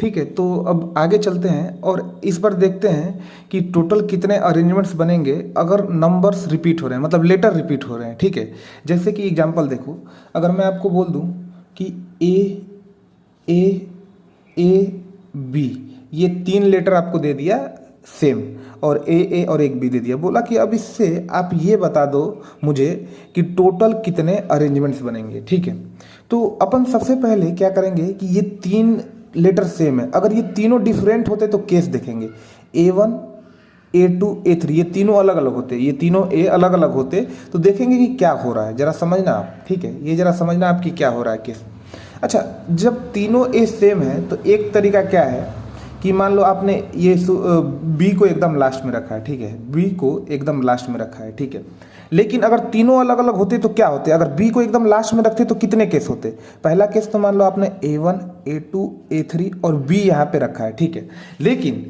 ठीक है, तो अब आगे चलते हैं और इस पर देखते हैं कि टोटल कितने अरेंजमेंट्स बनेंगे अगर नंबर्स रिपीट हो रहे हैं, मतलब लेटर रिपीट हो रहे हैं। ठीक है, जैसे कि एग्जांपल देखो, अगर मैं आपको बोल दूं कि ए ए बी, ये तीन लेटर आपको दे दिया सेम, और ए और एक बी दे दिया, बोला कि अब इससे आप ये बता दो मुझे कि टोटल कितने अरेंजमेंट्स बनेंगे। ठीक है, तो अपन सबसे पहले क्या करेंगे कि ये तीन लेटर सेम है, अगर ये तीनों डिफरेंट होते तो केस देखेंगे। A1 A2 A3 ये तीनों अलग अलग होते, ये तीनों ए अलग अलग होते तो देखेंगे कि क्या हो रहा है, जरा समझना आप। ठीक है, ये जरा समझना आप कि क्या हो रहा है केस। अच्छा, जब तीनों ए सेम है तो एक तरीका क्या है कि मान लो आपने ये बी को एकदम लास्ट में रखा है। ठीक है, बी को एकदम लास्ट में रखा है। ठीक है, लेकिन अगर तीनों अलग अलग होते तो क्या होते, अगर बी को एकदम लास्ट में रखते तो कितने केस होते। पहला केस तो मान लो आपने A1 A2 A3 और बी यहाँ पे रखा है। ठीक है, लेकिन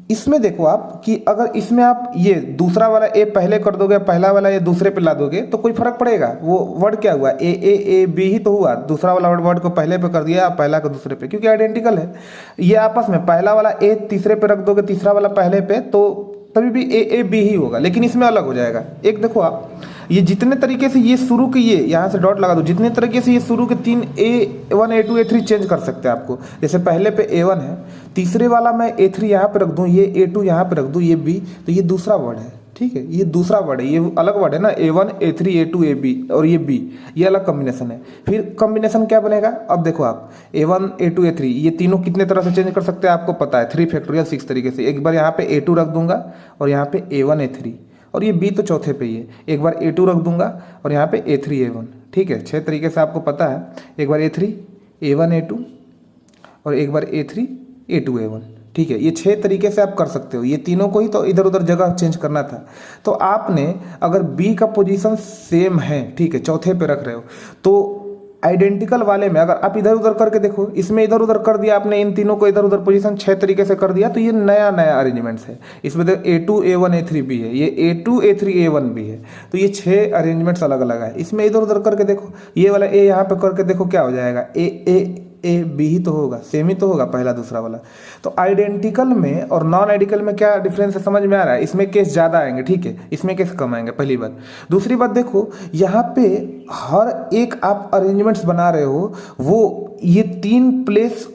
इसमें देखो आप कि अगर इसमें आप ये दूसरा वाला ए पहले कर दोगे, पहला वाला ये दूसरे पे ला दोगे तो कोई फर्क पड़ेगा। वो वर्ड क्या हुआ, ए बी ही तो हुआ, दूसरा वाला वर्ड को पहले पे कर दिया, पहला को दूसरे पे, क्योंकि आइडेंटिकल है ये आपस में। पहला वाला ए तीसरे पे रख दोगे, तीसरा वाला पहले पे, तो तभी भी ए बी ही होगा, लेकिन इसमें अलग हो जाएगा। एक देखो आप, ये जितने तरीके से ये शुरू के, ये यहाँ से डॉट लगा दो, जितने तरीके से ये शुरू के तीन A1 A2 A3 चेंज कर सकते हैं आपको। जैसे पहले पे A1 है, तीसरे वाला मैं A3 यहाँ पे रख दूँ, ये A2 यहाँ पे रख दूँ, ये B, तो ये दूसरा वर्ड है। ठीक है, ये दूसरा वर्ड है, ये अलग वर्ड है ना, A1 A3 A2 AB और ये B, ये अलग कॉम्बिनेशन है। फिर कॉम्बिनेशन क्या बनेगा, अब देखो आप, A1 A2 A3 ये तीनों कितने तरह से चेंज कर सकते हैं आपको पता है, 3 फैक्टोरियल 6 तरीके से। एक बार यहाँ पे A2 रख दूंगा और यहाँ पे A1 A3, और ये B तो चौथे पे ही है, एक बार A2 रख दूंगा और यहाँ पे A3 A1। ठीक है, 6 तरीके से आपको पता है, एक बार A3 A1 A2 और एक बार A3 A2 A1। ठीक है, ये 6 तरीके से आप कर सकते हो, ये तीनों को ही तो इधर उधर जगह चेंज करना था। तो आपने अगर B का पोजीशन सेम है, ठीक है, चौथे पे रख रहे हो, तो आइडेंटिकल वाले में अगर आप इधर उधर करके देखो, इसमें इधर उधर कर दिया आपने, इन तीनों को इधर उधर पोजीशन 6 तरीके से कर दिया, तो ये नया नया अरेंजमेंट्स है। इसमें देखो A2 A1 A3 भी है, ये A2 A3 A1 भी है, तो ये 6 अरेंजमेंट्स अलग अलग है। इसमें इधर उधर करके देखो, ये वाला ए यहाँ पे करके देखो क्या हो जाएगा, ए बी ही तो होगा, सेम ही तो होगा पहला दूसरा वाला। तो आइडेंटिकल में और नॉन आइडेंटिकल में क्या डिफरेंस है समझ में आ रहा है। इसमें केस ज़्यादा आएंगे, ठीक है, इसमें केस कम आएंगे, पहली बात। दूसरी बात देखो, यहाँ पे हर एक आप अरेंजमेंट्स बना रहे हो, वो ये 3 प्लेस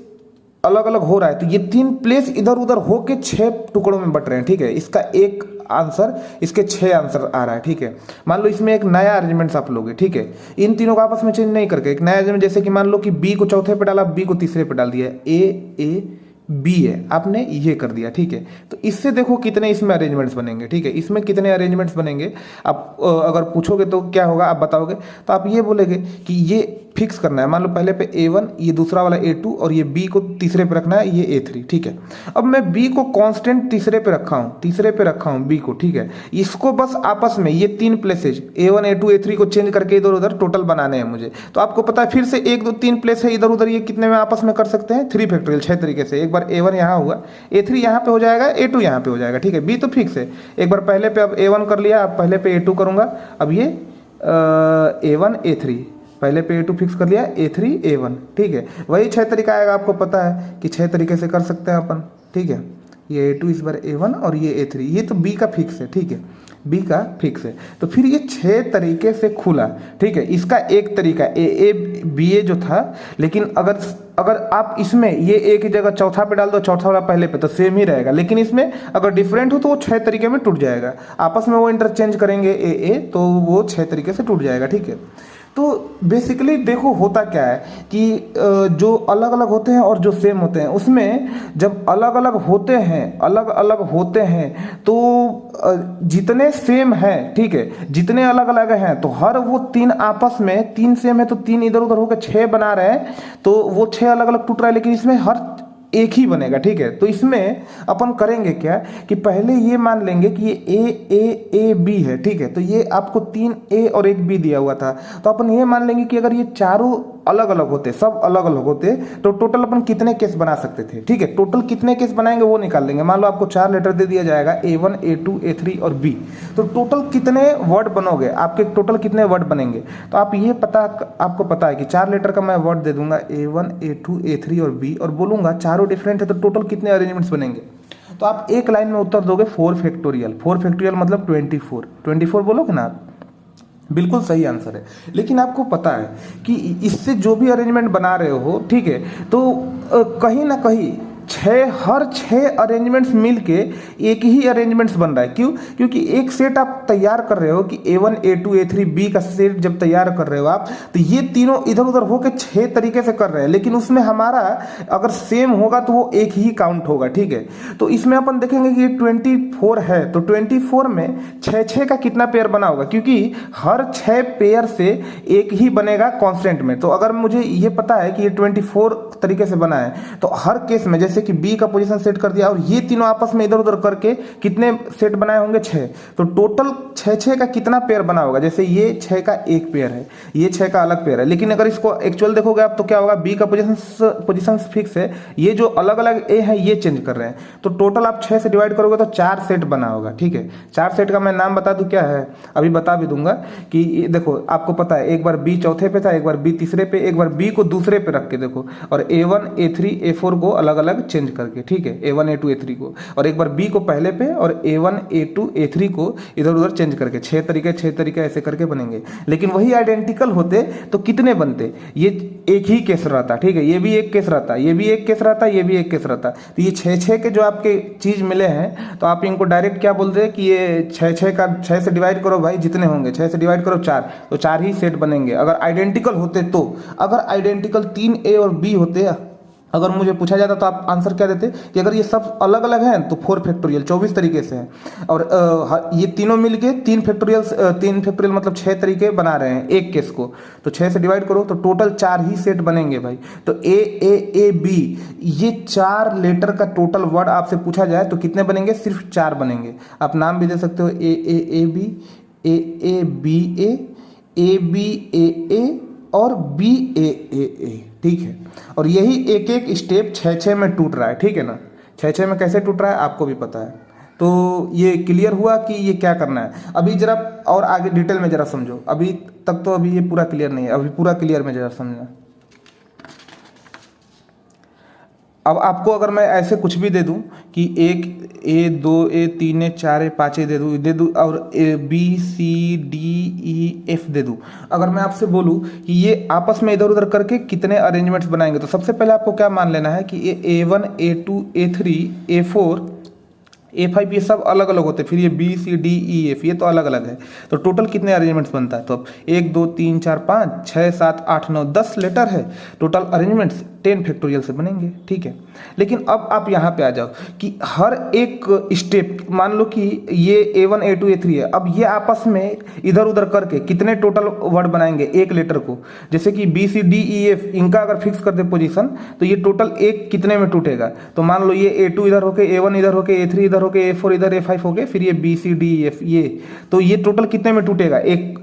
अलग अलग हो रहा है, तो ये 3 प्लेस इधर उधर होके 6 टुकड़ों में बट रहे हैं। ठीक है, इसका एक आंसर, इसके 6 आंसर आ रहा है। ठीक है, मान लो इसमें एक नया अरेंजमेंट्स आप लोगे, ठीक है, इन तीनों को आपस में चेंज नहीं करके एक नया अरेंजमेंट, जैसे कि मान लो कि बी को चौथे पे डाला, बी को तीसरे पे डाल दिया, ए बी है, आपने ये कर दिया। ठीक है, तो इससे देखो कितने इसमें अरेंजमेंट्स बनेंगे। ठीक है, इसमें कितने अरेंजमेंट्स बनेंगे, आप अगर पूछोगे तो क्या होगा आप बताओगे, तो आप ये बोलेंगे कि ये फिक्स करना है। मान लो पहले पे A1, ये दूसरा वाला A2 और ये B को तीसरे पे रखना है, ये A3। ठीक है, अब मैं B को कांस्टेंट तीसरे पे रखा हूँ B को। ठीक है, इसको बस आपस में ये 3 प्लेसेज A1 A2 A3 को चेंज करके इधर उधर टोटल बनाने हैं मुझे। तो आपको पता है फिर से 1 2 3 प्लेस है इधर उधर, ये कितने में आपस में कर सकते हैं, 3 फैक्टोरियल 6 तरीके से। एक बार A1 यहाँ हुआ, A3 यहाँ पे हो जाएगा, A2 यहाँ पे हो जाएगा। ठीक है, B तो फिक्स है, एक बार पहले पे अब A1 कर लिया, अब पहले पे A2 करूँगा, अब ये A1 A3, पहले पे A2 फिक्स कर लिया, A3 A1। ठीक है, वही 6 तरीका आएगा, आपको पता है कि 6 तरीके से कर सकते हैं अपन। ठीक है, ये A2 इस बार A1 और ये A3, ये तो B का फिक्स है। ठीक है, B का फिक्स है, तो फिर ये 6 तरीके से खुला। ठीक है, इसका एक तरीका A जो था, लेकिन अगर आप इसमें ये A की जगह चौथा पे डाल दो, चौथा वाला पहले पे, तो सेम ही रहेगा। लेकिन इसमें अगर डिफरेंट हो तो वो 6 तरीके में टूट जाएगा, आपस में वो इंटरचेंज करेंगे A तो वो 6 तरीके से टूट जाएगा। ठीक है, तो बेसिकली देखो होता क्या है कि जो अलग अलग होते हैं और जो सेम होते हैं, उसमें जब अलग अलग होते हैं तो जितने सेम हैं, ठीक है, जितने अलग अलग हैं, तो हर वो 3 आपस में 3 सेम है तो 3 इधर उधर होकर 6 बना रहे हैं, तो वो 6 अलग अलग टूट रहा है, लेकिन इसमें हर एक ही बनेगा। ठीक है, तो इसमें अपन करेंगे क्या कि पहले ये मान लेंगे कि ये ए बी है। ठीक है, तो ये आपको 3 A और 1 B दिया हुआ था, तो अपन ये मान लेंगे कि अगर ये चारों अलग अलग होते, सब अलग अलग होते, तो टोटल अपन कितने केस बना सकते थे। ठीक है, टोटल कितने केस बनाएंगे वो निकाल लेंगे। मान लो आपको 4 लेटर दे दिया जाएगा A1 A2 A3 और B, तो टोटल कितने वर्ड बनोगे, आपके टोटल कितने वर्ड बनेंगे। तो आप ये आपको पता है कि 4 लेटर का मैं वर्ड दे दूंगा A1 A2 A3 और B, और बोलूंगा चारों डिफरेंट है, तो टोटल कितने अरेंजमेंट्स बनेंगे। तो आप एक लाइन में उत्तर दोगे 4 फैक्टोरियल। 4 फैक्टोरियल मतलब 24। 24 बोलोगे ना आप, बिल्कुल सही आंसर है। लेकिन आपको पता है कि इससे जो भी अरेंजमेंट बना रहे हो, ठीक है, तो कहीं ना कहीं हर 6 अरेंजमेंट्स मिलके एक ही अरेंजमेंट्स बन रहा है। क्यों? क्योंकि एक सेट आप तैयार कर रहे हो कि A1 A2 A3 B का सेट जब तैयार कर रहे हो आप, तो ये तीनों इधर उधर होके 6 तरीके से कर रहे हैं, लेकिन उसमें हमारा अगर सेम होगा तो वो एक ही काउंट होगा। ठीक है, तो इसमें अपन देखेंगे कि ये 24 है, तो 24 में 6 का कितना पेयर बना होगा, क्योंकि हर 6 पेयर से एक ही बनेगा कांस्टेंट में। तो अगर मुझे ये पता है कि ये 24 तरीके से बना है, तो हर केस में जैसे कि बी का पोजीशन सेट कर दिया और ये तीनों आपस में इधर उधर करके कितने सेट बनाए होंगे 6, तो टोटल 6 का कितना पेयर बना होगा। जैसे ये 6 का एक पेयर है, ये 6 का अलग पेयर है, लेकिन अगर इसको एक्चुअल देखोगे आप तो क्या होगा, बी का पोजीशन फिक्स है, ये जो अलग अलग ए है ये चेंज कर रहे हैं, तो टोटल आप 6 से डिवाइड करोगे तो 4 सेट बना होगा। ठीक है, 4 सेट का मैं नाम बता दूं क्या है, अभी बता भी दूंगा कि देखो आपको पता है, एक बार बी चौथे पे था, एक बार बी तीसरे पे, एक बार बी को दूसरे पे रख के देखो, और A1 A3 A4 को अलग अलग चेंज करके। ठीक है, A1 A2 A3 को, और एक बार बी को पहले पे और A1 A2 A3 को इधर उधर चेंज करके 6 तरीके ऐसे करके बनेंगे। लेकिन वही आइडेंटिकल होते तो कितने बनते, ये एक ही केस रहता। ठीक है, ये भी एक केस रहता, ये भी एक केस रहता, ये भी एक केस रहता। तो ये 6 के जो आपके चीज मिले हैं, तो आप इनको डायरेक्ट क्या बोल रहे हैं कि ये 6 से डिवाइड करो भाई, जितने होंगे 6 से डिवाइड करो 4, तो 4 ही सेट बनेंगे अगर आइडेंटिकल होते। तो अगर आइडेंटिकल 3A और B होते, अगर मुझे पूछा जाता तो आप आंसर क्या देते कि अगर ये सब अलग अलग हैं तो 4 फैक्टोरियल 24 तरीके से हैं, और ये तीनों मिलके 3 फैक्टोरियल मतलब 6 तरीके बना रहे हैं एक केस को, तो 6 से डिवाइड करो तो टोटल 4 ही सेट बनेंगे भाई। तो A B ये 4 लेटर का टोटल वर्ड आपसे पूछा जाए तो कितने बनेंगे, सिर्फ 4 बनेंगे। आप नाम भी दे सकते हो A B A B A B A और BAAA। ठीक है, और यही एक एक स्टेप 6 में टूट रहा है। ठीक है ना, 6 में कैसे टूट रहा है आपको भी पता है। तो ये क्लियर हुआ कि ये क्या करना है। अभी जरा और आगे डिटेल में जरा समझो, अभी तक तो अभी ये पूरा क्लियर नहीं है, अभी पूरा क्लियर में जरा समझना। अब आपको अगर मैं ऐसे कुछ भी दे दूं कि 1 A 2 A 3 A 4 A 5 A दे दूं और B C D E F दे दूं, अगर मैं आपसे बोलूं कि ये आपस में इधर उधर करके कितने अरेंजमेंट्स बनाएंगे, तो सबसे पहले आपको क्या मान लेना है कि ये A1 A2 A3 A4 A5 ये सब अलग अलग होते हैं, फिर ये B C D E F ये तो अलग अलग है, तो टोटल कितने अरेंजमेंट्स बनता है। तो अब 1 2 3 4 5 6 7 8 9 10 लेटर है, टोटल अरेंजमेंट्स 10 फैक्टोरियल से बनेंगे। ठीक है, लेकिन अब आप यहाँ पे आ जाओ कि हर एक स्टेप, मान लो कि ये A1 A2 A3 है, अब ये आपस में इधर उधर करके कितने टोटल वर्ड बनाएंगे एक लेटर को। जैसे कि B C D E F इनका अगर फिक्स कर दे पोजीशन, तो ये टोटल एक कितने में टूटेगा। तो मान लो ये A2 इधर होके A1 इधर होके A3 इधर होके A4 इधर A5 होके फिर ये B C D E F ये, तो ये टोटल कितने में टूटेगा, एक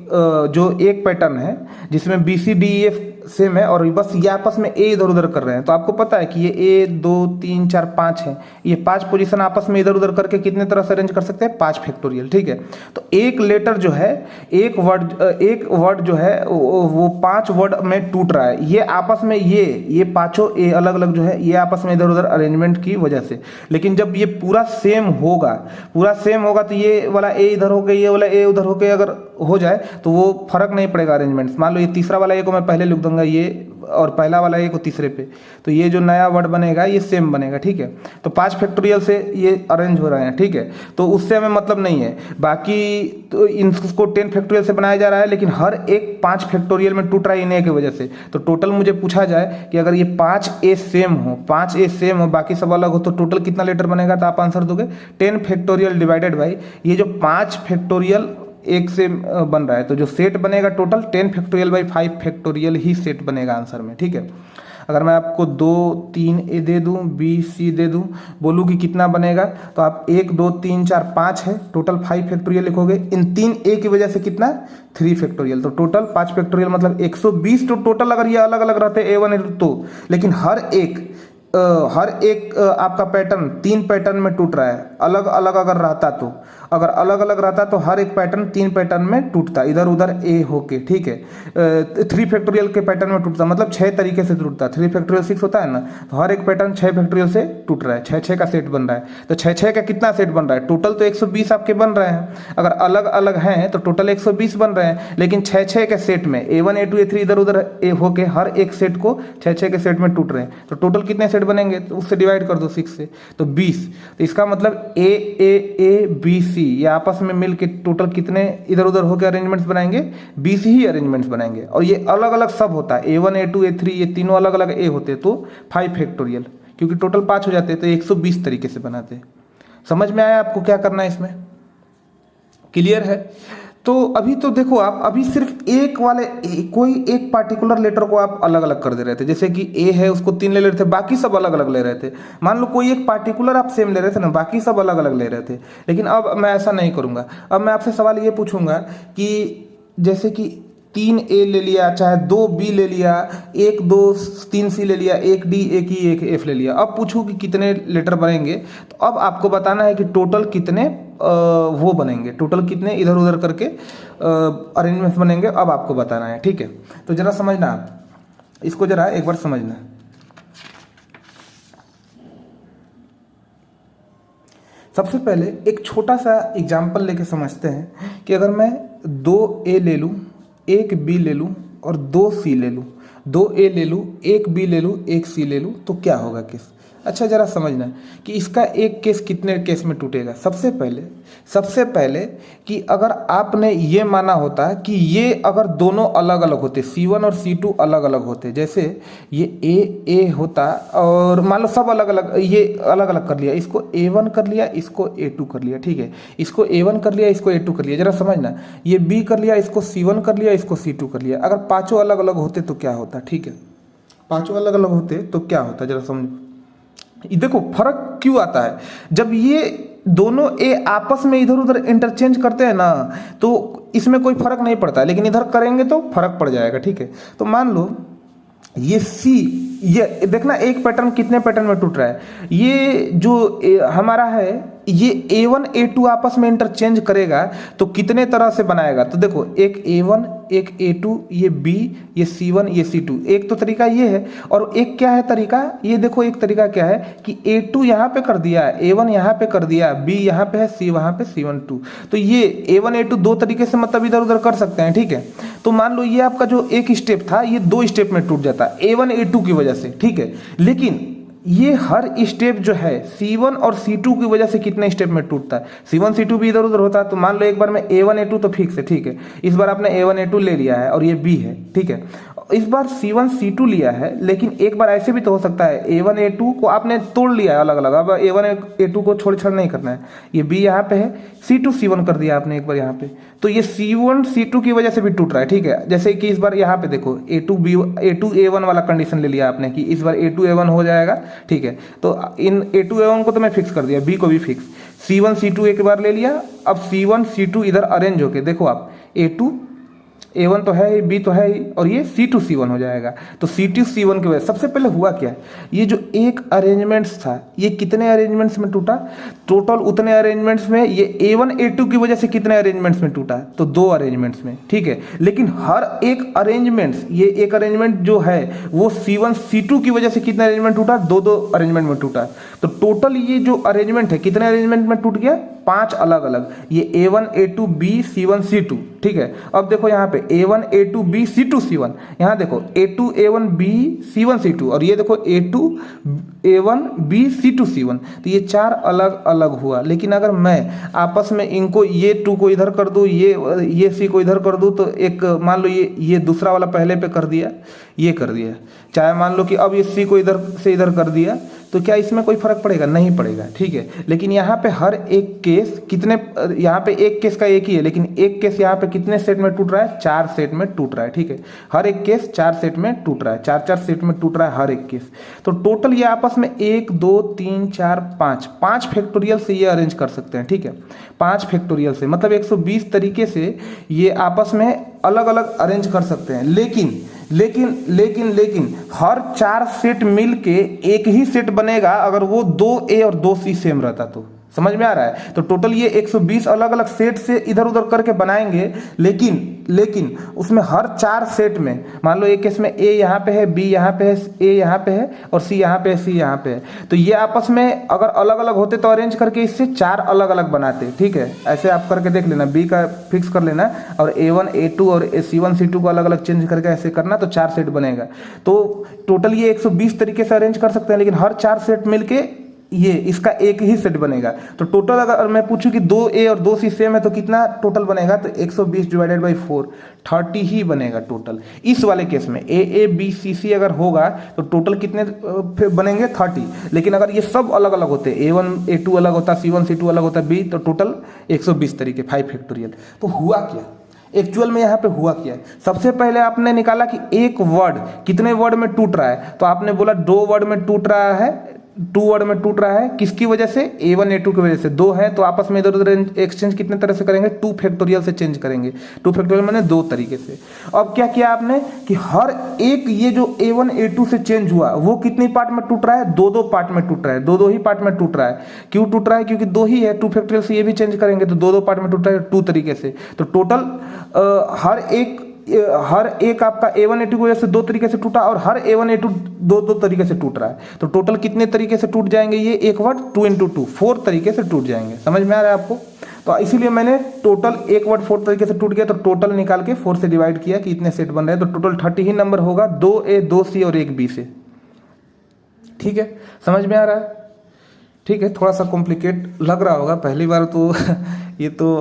जो एक पैटर्न है जिसमें B C D E F same है और बस ये आपस में ए इधर उधर कर रहे हैं। तो आपको पता है कि ये 1 2 3 4 5 है, ये 5 पोजीशन आपस में इधर उधर करके कितने तरह से अरेंज कर सकते हैं, 5 फैक्टोरियल। ठीक है, तो एक लेटर जो है, एक वर्ड जो है वो 5 वर्ड में टूट रहा है, ये आपस में ये पांचों ए अलग अलग जो है ये आपस में इधर उधर अरेंजमेंट की वजह से। लेकिन जब ये पूरा सेम होगा तो ये वाला ए इधर होके ये वाला ए उधर होके अगर हो जाए तो वो फर्क नहीं पड़ेगा अरेंजमेंट्स। मान लो ये तीसरा वाला ए को मैं पहले लिख दूंगा ये, और पहला वाला ए को तीसरे पे, तो ये जो नया वर्ड बनेगा ये सेम बनेगा। ठीक है, तो 5 फैक्टोरियल से ये अरेंज हो रहे हैं। ठीक है, तो उससे हमें मतलब नहीं है, बाकी तो इनको 10 फैक्टोरियल से बनाया जा रहा है, लेकिन हर एक 5 फैक्टोरियल में टूट रहा है इन्हें की वजह से। तो टोटल मुझे पूछा जाए कि अगर ये 5 ए सेम हो बाकी सब अलग हो तो टोटल कितना लेटर बनेगा, तो आप आंसर दोगे 10 फैक्टोरियल डिवाइडेड बाई ये जो 5 फैक्टोरियल एक से बन रहा है, तो जो सेट बनेगा total 10 factorial by 5 factorial he set बनेगा आंसर में। ठीक है, अगर मैं आपको 2 3 ए दे दूं, बी सी दे दूं, बोलूँ कि कितना बनेगा, तो आप 1 2 3 4 5 है, टोटल 5 फैक्टोरियल लिखोगे। इन 3 ए की वजह से कितना 3 फैक्टोरियल, तो टोटल 5 फैक्टोरियल मतलब 120। तो टोटल अगर ये अलग अलग रहते A1 A2 तो, लेकिन हर एक आपका पैटर्न 3 पैटर्न में टूट रहा है। अलग अलग अगर रहता तो, अगर अलग अलग रहता तो हर एक पैटर्न 3 पैटर्न में टूटता, इधर उधर ए होके, ठीक है। 3 फैक्टोरियल के पैटर्न में टूटता, मतलब 6 तरीके से टूटता। 3 फैक्टोरियल 6 होता है ना, तो हर एक पैटर्न 6 फैक्टोरियल से टूट रहा है। 6 का सेट बन रहा है, तो 6 का कितना सेट बन रहा है, टोटल तो 120 आपके बन रहे हैं। अगर अलग अलग हैं तो टोटल 120 बन रहे हैं, लेकिन 6 के सेट में A1 A2 A3 इधर उधर होके हर एक सेट को 6 के सेट में टूट रहे हैं। तो टोटल कितने सेट बनेंगे, तो उससे डिवाइड कर दो 6 से, तो 20। तो इसका मतलब ए बी सी ये आपस में मिल के टोटल कितने इधर उधर होकर अरेंजमेंट्स बनाएंगे, 20 ही अरेंजमेंट्स बनाएंगे। और ये अलग अलग सब होता है, A1 A2 A3 ये तीनों अलग अलग ए होते तो 5 फैक्टोरियल, क्योंकि टोटल 5 हो जाते तो 120 तरीके से बनाते। समझ में आया आपको क्या करना है इसमें, क्लियर है? तो अभी तो देखो आप अभी सिर्फ कोई एक पार्टिकुलर लेटर को आप अलग अलग कर दे रहे थे, जैसे कि ए है उसको 3 ले रहे थे, बाकी सब अलग अलग ले रहे थे। मान लो कोई एक पार्टिकुलर आप सेम ले रहे थे ना, बाकी सब अलग अलग ले रहे थे। लेकिन अब मैं ऐसा नहीं करूँगा। अब मैं आपसे सवाल ये पूछूंगा कि जैसे कि 3 ए ले लिया, चाहे 2 बी ले लिया, 1 2 3 सी ले लिया, 1 डी 1 ई 1 एफ ले लिया। अब पूछूं कि कितने लेटर बनेंगे, तो अब आपको बताना है कि टोटल कितने वो बनेंगे, टोटल कितने इधर उधर करके अरेंजमेंट्स बनेंगे, अब आपको बताना है, ठीक है। तो जरा समझना आप इसको, जरा एक बार समझना। सबसे पहले एक छोटा सा एग्जाम्पल लेके समझते हैं कि अगर मैं 2 ए ले लूँ, 1 बी ले लूँ और 2 सी ले लूँ, 2 ए ले लूँ, 1 बी ले लूँ, 1 सी ले लूँ, तो क्या होगा केस। अच्छा जरा समझना कि इसका एक केस कितने केस में टूटेगा। सबसे पहले कि अगर आपने ये माना होता कि ये अगर दोनों अलग अलग होते, C1 और C2 अलग अलग होते, जैसे ये ए होता और मान लो सब अलग अलग, ये अलग अलग कर लिया, इसको A1 कर लिया, इसको A2 कर लिया, ठीक है, इसको A1 कर लिया, इसको A2 कर लिया। जरा समझना, ये B कर लिया, इसको C1 कर लिया, इसको C2 कर लिया। अगर पांचों अलग अलग होते तो क्या होता, ठीक है, पांचों अलग अलग होते तो क्या होता, जरा समझो। देखो फर्क क्यों आता है, जब ये दोनों ए आपस में इधर उधर इंटरचेंज करते हैं ना, तो इसमें कोई फर्क नहीं पड़ता, लेकिन इधर करेंगे तो फर्क पड़ जाएगा, ठीक है। तो मान लो ये सी, ये देखना एक पैटर्न कितने पैटर्न में टूट रहा है। ये जो हमारा है ये A1 A2 आपस में इंटरचेंज करेगा तो कितने तरह से बनाएगा, तो देखो एक A1 एक A2, ये B, ये C1, ये C2। एक तो तरीका ये है, और एक क्या है तरीका, ये देखो एक तरीका क्या है कि A2 यहाँ पे कर दिया, A1 यहाँ पे कर दिया, B यहाँ पे है, C वहाँ पे, C1 2। तो ये A1 A2 दो तरीके से मतलब इधर उधर कर सकते हैं, ठीक है। तो मान लो ये आपका जो एक स्टेप था ये 2 स्टेप में टूट जाता है A1 A2 की वजह से, ठीक है। लेकिन ये हर स्टेप जो है C1 और C2 की वजह से कितने स्टेप में टूटता है, C1 C2 भी इधर उधर होता है। तो मान लो एक बार में A1 A2 तो फिक्स है, ठीक है, इस बार आपने A1 A2 ले लिया है और ये B है, ठीक है। इस बार C1 C2 लिया है, लेकिन एक बार ऐसे भी तो हो सकता है A1 A2 को आपने तोड़ लिया है अलग अलग, अब A1 A2 को छोड़ छाड़ नहीं करना है। ये B यहाँ पे है, C2 C1 कर दिया आपने एक बार यहाँ पे, तो ये C1 C2 की वजह से भी टूट रहा है, ठीक है। जैसे कि इस बार यहाँ पे देखो A2 A1 वाला कंडीशन ले लिया आपने कि इस बार A2 A1 हो जाएगा, ठीक है। तो इन A2 A1 को तो मैं फिक्स कर दिया, B को भी फिक्स, C1 C2 एक बार ले लिया। अब C1 C2 इधर अरेंज होके देखो आप, A2 A1 तो है ही, B तो है ही, और ये C2 C1 हो जाएगा। तो C2 C1 की वजह सबसे पहले हुआ क्या है, ये जो एक अरेंजमेंट्स था ये कितने अरेंजमेंट्स में टूटा, टोटल उतने अरेंजमेंट्स में। ये A1 A2 की वजह से कितने अरेंजमेंट्स में टूटा, तो 2 अरेंजमेंट्स में, ठीक है। लेकिन हर एक अरेंजमेंट्स, ये एक अरेंजमेंट जो है वो C1 C2 की वजह से कितने अरेंजमेंट टूटा, 2 अरेंजमेंट में टूटा। तो टोटल ये जो अरेंजमेंट है कितने अरेंजमेंट में टूट गया, 5 अलग अलग, ये A1 A2 B C1 C2, ठीक है। अब देखो यहाँ पे A1 A2 B C2 C1, यहाँ देखो A2 A1 B C1 C2, और ये देखो A2 A1 B C2 C1। तो ये 4 अलग अलग हुआ। लेकिन अगर मैं आपस में इनको ये 2 को इधर कर दूँ, ये C को इधर कर दूँ, तो एक मान लो ये दूसरा वाला पहले पे कर दिया, ये कर दिया, चाहे मान लो कि अब ये C को इधर से इधर कर दिया, तो क्या इसमें कोई फर्क पड़ेगा? नहीं पड़ेगा, ठीक है। लेकिन यहाँ पे हर एक केस कितने, यहाँ पे एक केस का एक ही है, लेकिन एक केस यहाँ पे कितने सेट में टूट रहा है? 4 सेट में टूट रहा है, ठीक है। हर एक केस 4 सेट में टूट रहा है, 4 सेट में टूट रहा है हर एक केस। तो टोटल ये आपस में 1 2 3 4 5 फैक्टोरियल से ये अरेंज कर सकते हैं, ठीक है। 5 फैक्टोरियल से मतलब 120 तरीके से ये आपस में अलग अलग अरेंज कर सकते हैं। लेकिन हर 4 सेट मिल के एक ही सेट बनेगा अगर वो 2A और 2C सेम रहता तो। समझ में आ रहा है? तो टोटल ये 120 अलग अलग सेट से इधर उधर करके बनाएंगे, लेकिन उसमें हर 4 सेट में, मान लो एक केस में A यहाँ पे है, B यहाँ पे है, A यहाँ पे है और C यहाँ पे है, C यहाँ पे है, तो ये आपस में अगर अलग अलग होते तो अरेंज करके इससे 4 अलग अलग बनाते, ठीक है। ऐसे आप करके देख लेना, B का फिक्स कर लेना और A1 A2 और C1 C2 को अलग अलग चेंज करके ऐसे करना तो 4 सेट बनेगा। तो टोटल ये 120 तरीके से अरेंज कर सकते हैं, लेकिन हर 4 सेट मिलके ये इसका एक ही सेट बनेगा। तो टोटल अगर मैं पूछूं कि 2A और 2C सेम है तो कितना टोटल बनेगा? तो 120 डिवाइडेड बाई 4 30 ही बनेगा टोटल। इस वाले केस में A B C अगर होगा तो टोटल कितने बनेंगे? 30। लेकिन अगर ये सब अलग अलग होते, A1 A2 अलग होता, C1 C2 अलग होता, B, तो टोटल 120 तरीके, 5 फैक्टोरियल। तो हुआ क्या एक्चुअल में यहाँ पे? हुआ क्या? सबसे पहले आपने निकाला कि एक वर्ड कितने वर्ड में टूट रहा है, तो आपने बोला 2 वर्ड में टूट रहा है, 2 वर्ड में टूट रहा है। किसकी वजह से? A1 A2 की वजह से। 2 है तो आपस में इधर उधर एक्सचेंज कितने तरह से करेंगे? 2 फैक्टोरियल से चेंज करेंगे। 2 फैक्टोरियल मैंने 2 तरीके से। अब क्या किया आपने कि हर एक ये जो A1 A2 से चेंज हुआ वो कितनी पार्ट में टूट रहा है? 2 पार्ट में टूट रहा है, 2 ही पार्ट में टूट रहा है। क्यों टूट रहा है? क्योंकि 2 ही है, 2 फैक्टोरियल से ये भी चेंज करेंगे तो 2 पार्ट में टूट रहा है 2 तरीके से। तो टोटल हर एक आपका A1 A2 की वजह से 2 तरीके से टूटा और हर A1 A2 दो तरीके से टूट रहा है। तो टोटल कितने तरीके से टूट जाएंगे? ये एक वर्ड 2 × 2 4 तरीके से टूट जाएंगे। समझ में आ रहा है आपको? तो इसीलिए मैंने टोटल एक वर्ड 4 तरीके से टूट गया तो टोटल निकाल के 4 से डिवाइड किया कि इतने सेट बन रहे हैं। तो टोटल 30 ही नंबर होगा 2A 2C और 1B से। ठीक है, समझ में आ रहा है? ठीक है, थोड़ा सा कॉम्प्लिकेट लग रहा होगा पहली बार तो ये तो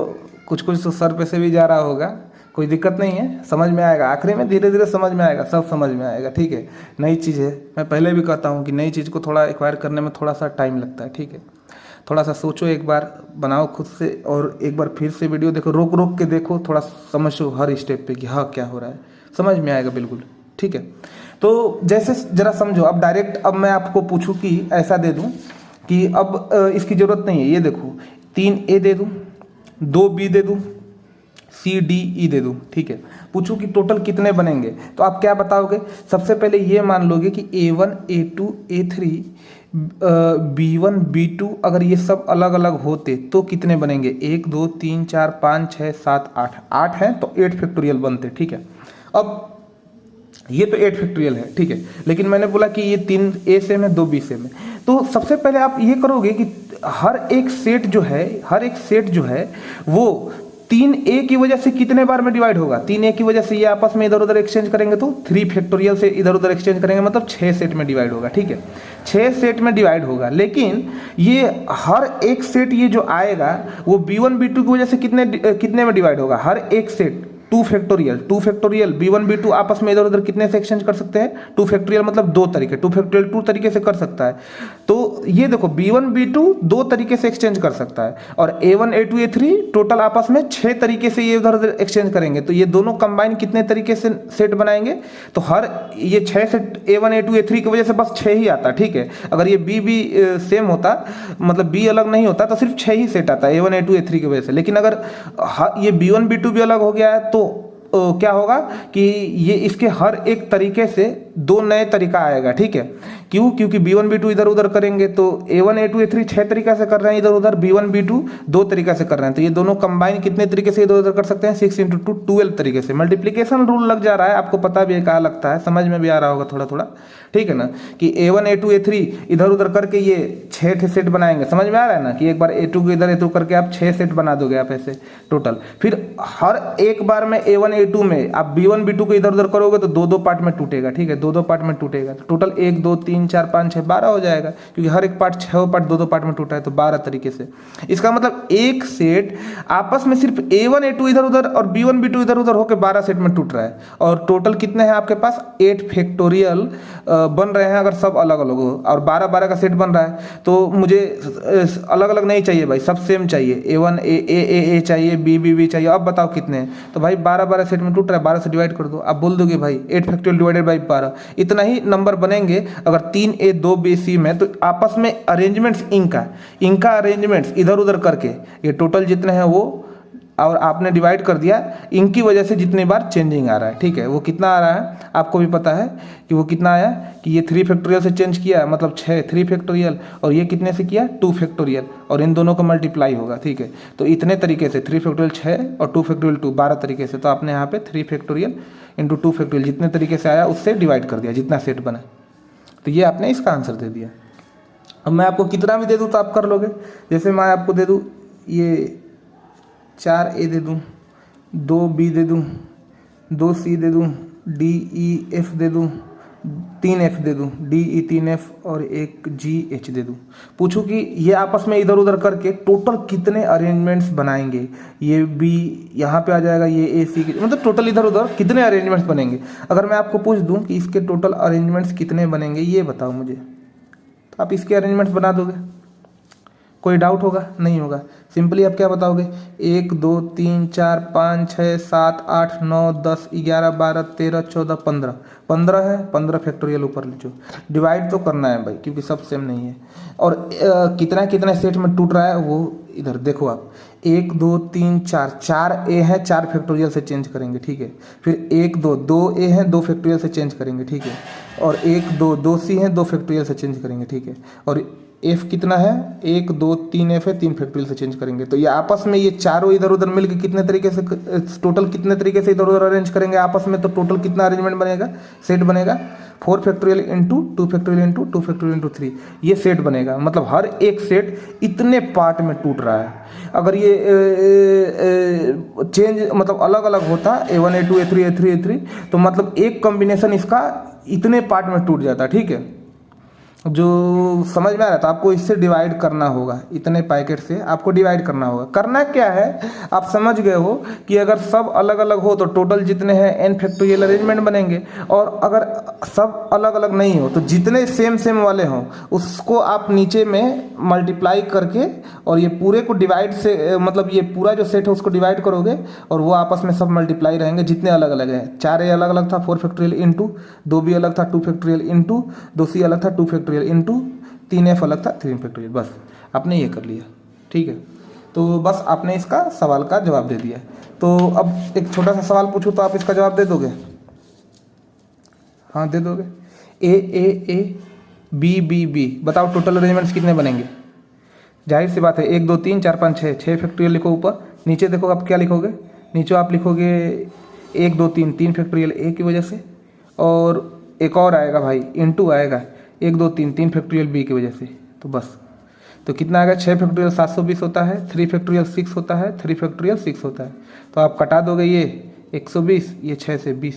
कुछ तो सर पे से भी जा रहा होगा, कोई दिक्कत नहीं है, समझ में आएगा। आखिरी में धीरे धीरे समझ में आएगा, सब समझ में आएगा। ठीक है, नई चीज़ है, मैं पहले भी कहता हूँ कि नई चीज़ को थोड़ा एक्वायर करने में थोड़ा सा टाइम लगता है। ठीक है, थोड़ा सा सोचो, एक बार बनाओ खुद से और एक बार फिर से वीडियो देखो, रोक के देखो, थोड़ा समझो हर स्टेप पे कि हाँ क्या हो रहा है, समझ में आएगा बिल्कुल। ठीक है, तो जैसे जरा समझो। अब डायरेक्ट अब मैं आपको पूछूं कि ऐसा दे दूं कि अब इसकी ज़रूरत नहीं है, ये देखो 3A दे दूं, 2B दे दूं, C D E दे दूं। ठीक है, पूछूं कि टोटल कितने बनेंगे, तो आप क्या बताओगे? सबसे पहले ये मान लोगे कि A1 A2 A3 B1 B2 अगर ये सब अलग अलग होते तो कितने बनेंगे? 1 2 3 4 5 6 7 8 8 है तो 8 फैक्टोरियल बनते। ठीक है, अब ये तो 8 फैक्टोरियल है। ठीक है, लेकिन मैंने बोला कि ये 3A सेम है 2B सेम है। तो सबसे पहले आप ये करोगे कि हर एक सेट जो है वो 3A की वजह से कितने बार में डिवाइड होगा? 3A की वजह से ये आपस में इधर उधर एक्सचेंज करेंगे तो 3 फैक्टोरियल से इधर उधर एक्सचेंज करेंगे, मतलब 6 सेट में डिवाइड होगा। ठीक है, 6 सेट में डिवाइड होगा, लेकिन ये हर एक सेट ये जो आएगा वो B1 B2 की वजह से कितने में डिवाइड होगा? हर एक सेट 2 फैक्टोरियल B1 B2 आपस में इधर उधर कितने से एक्सचेंज कर सकते हैं? 2 फैक्टोरियल मतलब 2 तरीके, 2 फैक्टोरियल 2 तरीके से कर सकता है। तो ये देखो B1 B2 2 तरीके से एक्सचेंज कर सकता है और A1 A2 A3 टोटल आपस में 6 तरीके से ये उधर उधर एक्सचेंज करेंगे। तो ये दोनों कंबाइन कितने तरीके से सेट बनाएंगे? तो हर ये 6 सेट A1 A2 A3 की वजह से बस 6 ही आता। ठीक है, अगर ये B भी सेम होता, मतलब B अलग नहीं होता, तो सिर्फ 6 ही सेट आता A1 A2 A3 की वजह से। लेकिन अगर ये B1 B2 भी अलग हो गया है तो क्या होगा कि ये इसके हर एक तरीके से 2 नए तरीका आएगा। ठीक है, क्यों? क्योंकि B1 B2 इधर उधर करेंगे तो A1 A2 A3 6 तरीका से कर रहे हैं इधर उधर, B1 B2 2 तरीका से कर रहे हैं, तो ये दोनों कंबाइन कितने तरीके से इधर उधर कर सकते हैं? 6 × 2 12 तरीके से। मल्टीप्लिकेशन रूल लग जा रहा है, आपको पता भी है कहाँ लगता है, समझ में भी आ रहा होगा थोड़ा थोड़ा। ठीक है ना, कि A1 A2 A3 इधर उधर करके ये 6 सेट बनाएंगे। समझ में आ रहा है ना कि एक बार A2 को इधर A2 करके आप 6 सेट बना दोगे आप ऐसे टोटल। फिर हर एक बार में A1 A2 में आप B1 B2 को इधर उधर करोगे तो 2 पार्ट में टूटेगा। ठीक है, दो दो पार्ट में टूटेगा, तो टोटल 1 2 3 4 5 6 12 हो जाएगा, क्योंकि हर एक पार्ट 6 पार्ट दो दो पार्ट में टूटा है, तो 12 तरीके से। इसका मतलब एक सेट आपस में सिर्फ A1 A2 इधर उधर और B1 B2 इधर उधर होकर 12 सेट में टूट रहा है। और टोटल कितने हैं आपके पास? 8 फैक्टोरियल बन रहे हैं अगर सब अलग अलग हो, और 12 12 का सेट बन रहा है। तो मुझे अलग अलग नहीं चाहिए भाई, सब सेम चाहिए। A1 A चाहिए, B चाहिए। अब बताओ कितने हैं? तो भाई 12 12 सेट में टूट रहा है, 12 से डिवाइड कर दो। आप बोल दोगे भाई 8 फैक्टोरियल डिवाइडेड बाई 12, इतना ही नंबर बनेंगे अगर 3A 2B C में। तो आपस में अरेंजमेंट्स इनका अरेंजमेंट्स इधर उधर करके ये टोटल जितने हैं वो, और आपने डिवाइड कर दिया, इनकी वजह से जितनी बार चेंजिंग आ रहा है, ठीक है। वो कितना आ रहा है आपको भी पता है कि वो कितना आया, कि ये 3 फैक्टोरियल से चेंज किया मतलब 6 3 फैक्टोरियल, और ये कितने से किया 2 फैक्टोरियल, और इन दोनों का मल्टीप्लाई होगा, ठीक है। तो इतने तरीके से 3 फैक्टोरियल 6 और 2 फैक्टोरियल 2, 12 तरीके से। तो आपने यहाँ पे 3 फैक्टोरियल इंटू 2 फैक्टोरियल जितने तरीके से आया उससे डिवाइड कर दिया, जितना सेट बना। तो ये आपने इसका आंसर दे दिया। अब मैं आपको कितना भी दे दूँ तो आप कर लोगे। जैसे मैं आपको दे दूँ ये 4A दे दूँ, 2B दे दूँ, 2C दे दूँ, DEF दे दूँ, 3F दे दूँ, DE 3F और एक GH दे दूँ। पूछूं कि ये आपस में इधर उधर करके टोटल कितने अरेंजमेंट्स बनाएंगे। ये B यहाँ पे आ जाएगा, ये AC मतलब टोटल इधर उधर कितने अरेंजमेंट्स बनेंगे। अगर मैं आपको पूछ दूँ कि इसके टोटल अरेंजमेंट्स कितने बनेंगे, ये बताओ मुझे, तो आप इसके अरेंजमेंट्स बना दोगे? कोई डाउट होगा? नहीं होगा। सिंपली आप क्या बताओगे, 1 2 3 4 5 6 7 8 9 10 11 12 13 14 15 15 है, 15 फैक्टोरियल ऊपर लीजिए। डिवाइड तो करना है भाई, क्योंकि सब सेम नहीं है। और कितना कितना सेट में टूट रहा है वो इधर देखो आप, 1 2 3 4 4A है, 4 फैक्टोरियल से चेंज करेंगे, ठीक है। फिर 1 2 2A है, 2 फैक्टोरियल से चेंज करेंगे, ठीक है। और 1 2 2C है, 2 फैक्टोरियल से चेंज करेंगे, ठीक है। और F कितना है, 1 2 3 F है, 3 फैक्टोरियल से चेंज करेंगे। तो ये आपस में ये चारों इधर उधर मिलकर कितने तरीके से, टोटल कितने तरीके से इधर उधर अरेंज करेंगे आपस में। तो टोटल कितना अरेंजमेंट बनेगा, सेट बनेगा 4 factorial into 2 factorial into 2 factorial into 3, ये सेट बनेगा। मतलब हर एक सेट इतने पार्ट में टूट रहा है। अगर ये चेंज मतलब अलग अलग होता, A1 A2 A3 A3 A3, तो मतलब एक कॉम्बिनेशन इसका इतने पार्ट में टूट जाता, ठीक है। जो समझ में आ रहा था, आपको इससे डिवाइड करना होगा, इतने पैकेट से आपको डिवाइड करना होगा। करना क्या है, आप समझ गए हो कि अगर सब अलग अलग हो तो टोटल जितने हैं n फैक्टोरियल अरेंजमेंट बनेंगे, और अगर सब अलग अलग नहीं हो तो जितने सेम सेम वाले हों उसको आप नीचे में मल्टीप्लाई करके, और ये पूरे को डिवाइड से मतलब ये पूरा जो सेट है उसको डिवाइड करोगे, और वो आपस में सब मल्टीप्लाई रहेंगे जितने अलग अलग हैं। 4A अलग अलग था 4 फैक्टोरियल इंटू, 2B अलग था 2 फैक्टोरियल इंटू, 2C अलग था 2 फैक्टोरियल इंटू, 3F अलग था 3 फैक्टोरियल। बस आपने ये कर लिया, ठीक है। तो बस आपने इसका सवाल का जवाब दे दिया। तो अब एक छोटा सा सवाल पूछूं तो आप इसका जवाब दे दोगे? हाँ दे दोगे। A B बताओ टोटल अरेंजमेंट्स कितने बनेंगे। जाहिर सी बात है, 1 2 3 4 5 6 फैक्टोरियल लिखो ऊपर। नीचे देखो आप क्या लिखोगे, नीचे आप लिखोगे 1 2 3 फैक्टोरियल A की वजह से, और एक और आएगा भाई इंटू आएगा 1 2 3 फैक्टोरियल B की वजह से। तो बस तो कितना आएगा, 6 फैक्टोरियल 720 होता है, 3 फैक्टोरियल 6 होता है, 3 फैक्टोरियल 6 होता है। तो आप कटा दोगे ये 120, ये 6 से 20,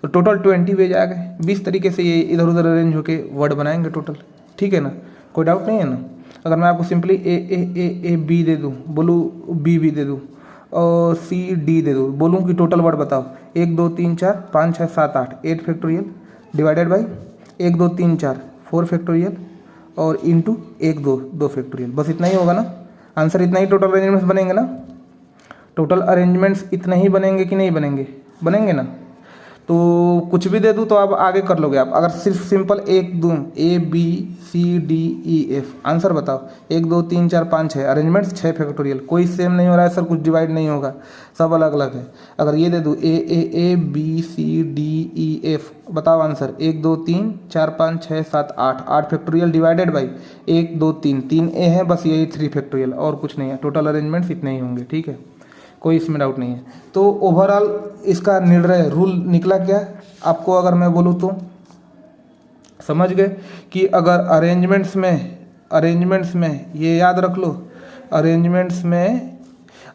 तो टोटल 20 वेज आ गए। 20 तरीके से ये इधर उधर अरेंज होके वर्ड बनाएंगे टोटल, ठीक है ना। कोई डाउट नहीं है ना। अगर मैं आपको सिंपली ए बी दे दूँ, बोलूँ बी दे दूँ, और CD दे दूँ, बोलूँ कि टोटल वर्ड बताओ, 1 2 3 4 5 6 7 8 फैक्टोरियल डिवाइडेड बाई 1 2 3 4 4 फैक्टोरियल और इंटू 1 2 फैक्टोरियल। बस इतना ही होगा ना आंसर, इतना ही टोटल अरेंजमेंट्स बनेंगे ना। टोटल अरेंजमेंट्स इतने ही बनेंगे कि नहीं बनेंगे, बनेंगे ना। तो कुछ भी दे दूँ तो आप आगे कर लोगे। आप अगर सिर्फ सिंपल एक दूँ, ABCDEF, आंसर बताओ। 1 2 3 4 5 6 अरेंजमेंट्स, 6 फैक्टोरियल, कोई सेम नहीं हो रहा है सर, कुछ डिवाइड नहीं होगा, सब अलग अलग है। अगर ये दे दूँ ABCDEF, बताओ answer. 1 2 3 4 5 6 7 8 factorial divided by 1 2 3A है, बस यही 3 फैक्टोरियल, और कुछ नहीं है। टोटल अरेंजमेंट्स इतने ही होंगे, ठीक है, कोई इसमें डाउट नहीं है। तो ओवरऑल इसका निर्णय रूल निकला क्या आपको, अगर मैं बोलूँ तो समझ गए कि अगर अरेंजमेंट्स में ये याद रख लो, अरेंजमेंट्स में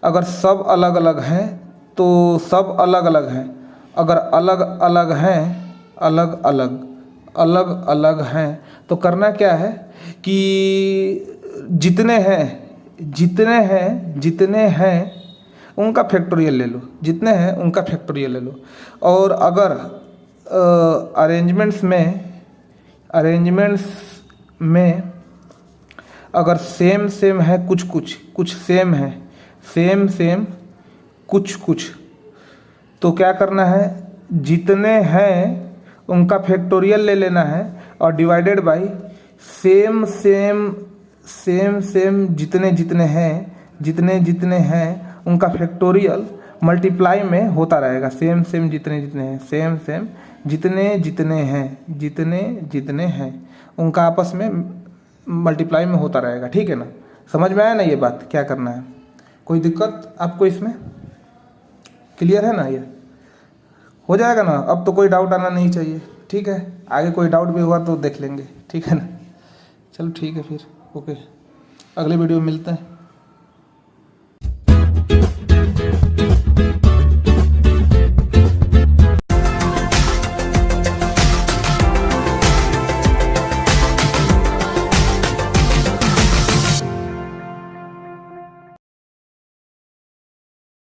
अगर सब अलग अलग हैं तो सब अलग अलग हैं, अगर अलग अलग हैं अलग अलग अलग अलग हैं, तो करना क्या है कि जितने हैं उनका फैक्टोरियल ले लो, जितने हैं उनका फैक्टोरियल ले लो। और अगर अरेंजमेंट्स में अगर सेम है, कुछ सेम है, सेम कुछ, तो क्या करना है, जितने हैं उनका फैक्टोरियल ले लेना है और डिवाइडेड बाय सेम जितने हैं उनका फैक्टोरियल मल्टीप्लाई में होता रहेगा। सेम जितने हैं उनका आपस में मल्टीप्लाई में होता रहेगा। ठीक है ना, समझ में आया ना ये बात, क्या करना है? कोई दिक्कत आपको इसमें? क्लियर है ना? ये हो जाएगा ना? अब तो कोई डाउट आना नहीं चाहिए। ठीक है, आगे कोई डाउट भी हुआ तो देख लेंगे। ठीक है ना, चलो ठीक है फिर, ओके, अगले वीडियो में मिलते हैं।